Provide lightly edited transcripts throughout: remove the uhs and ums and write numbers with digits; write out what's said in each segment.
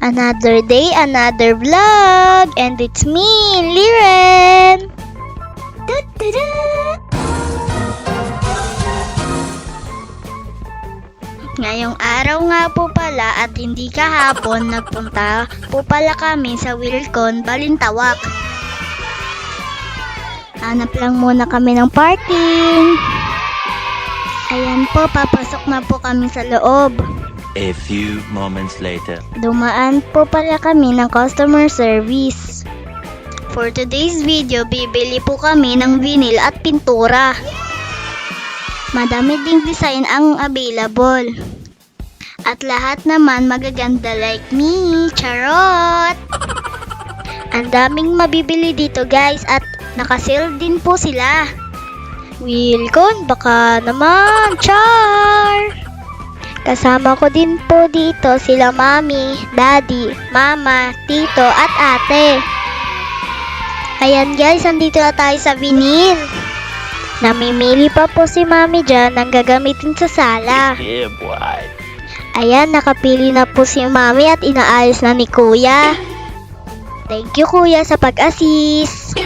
Another day, another vlog. And it's me, Liren. Ngayong araw nga po pala at hindi kahapon, nagpunta po pala kami sa Wilcon, Balintawak. Hanap lang muna kami ng parking. Ayan po, papasok na po kami sa loob. A few moments later. Dumaan po pala kami ng customer service. For today's video, bibili po kami ng vinyl at pintura. Madami ding design ang available. At lahat naman magaganda like me. Charot! Ang daming mabibili dito guys at nakasale din po sila. Wilcon, baka naman, char! Kasama ko din po dito sila mami, daddy, mama, tito at ate. Ayan guys, andito na tayo sa vinyl. Namimili pa po si mami dyan ng gagamitin sa sala. Yeah, boy. Ayan, nakapili na po si mami at inaayos na ni kuya. Thank you kuya sa pag-assist.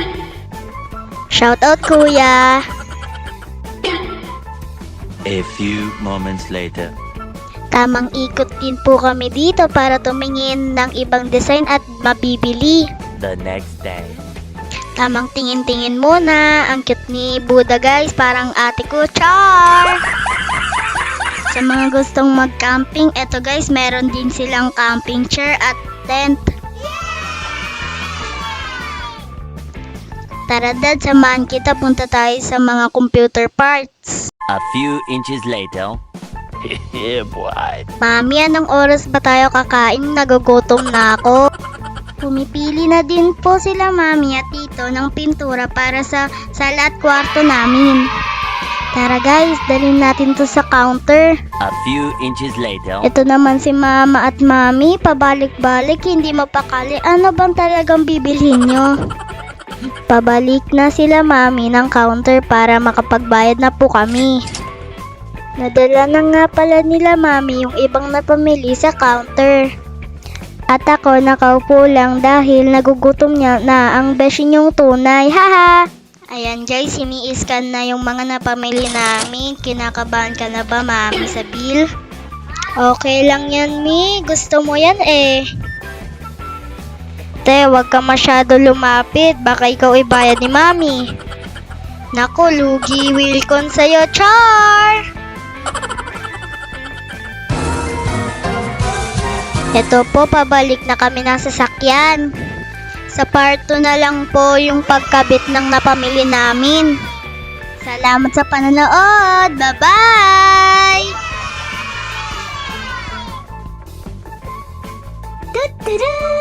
Shout out kuya. A few moments later. Tamang ikot din po kami dito para tumingin ng ibang design at mabibili. The next day. Tamang tingin-tingin muna. Ang cute ni Buddha guys, parang ate ko. Char! Sa mga gustong mag-camping, eto guys, meron din silang camping chair at tent. Tara dad, samahan kita, punta tayo sa mga computer parts. A few inches later. Yeah, boy. Mami, anong oras ba tayo kakain? Nagugutom na ako. Pumipili na din po sila mami at tito ng pintura para sa sala at kwarto namin. Tara guys, dalhin natin to sa counter. A few inches later. Ito naman si mama at mami, pabalik-balik, hindi mapakali. Ano bang talagang bibilhin nyo? Pabalik na sila mami ng counter para makapagbayad na po kami. Nadala na nga pala nila mami yung ibang napamili sa counter. At ako nakaupo lang dahil nagugutom niya na ang beshi niyong tunay. Haha! Ayan guys, ini-scan na yung mga napamili namin. Kinakabahan ka na ba mami sa bill? Okay lang yan mi, gusto mo yan eh. Te, wag ka masyado lumapit, baka ikaw ibayad ni mami. Naku, lugi Wilcon sa'yo, char! Ito po, pabalik na kami ng sasakyan. Sa part 2 na lang po yung pagkabit ng napamili namin. Salamat sa panonood! Bye-bye! Ta-da!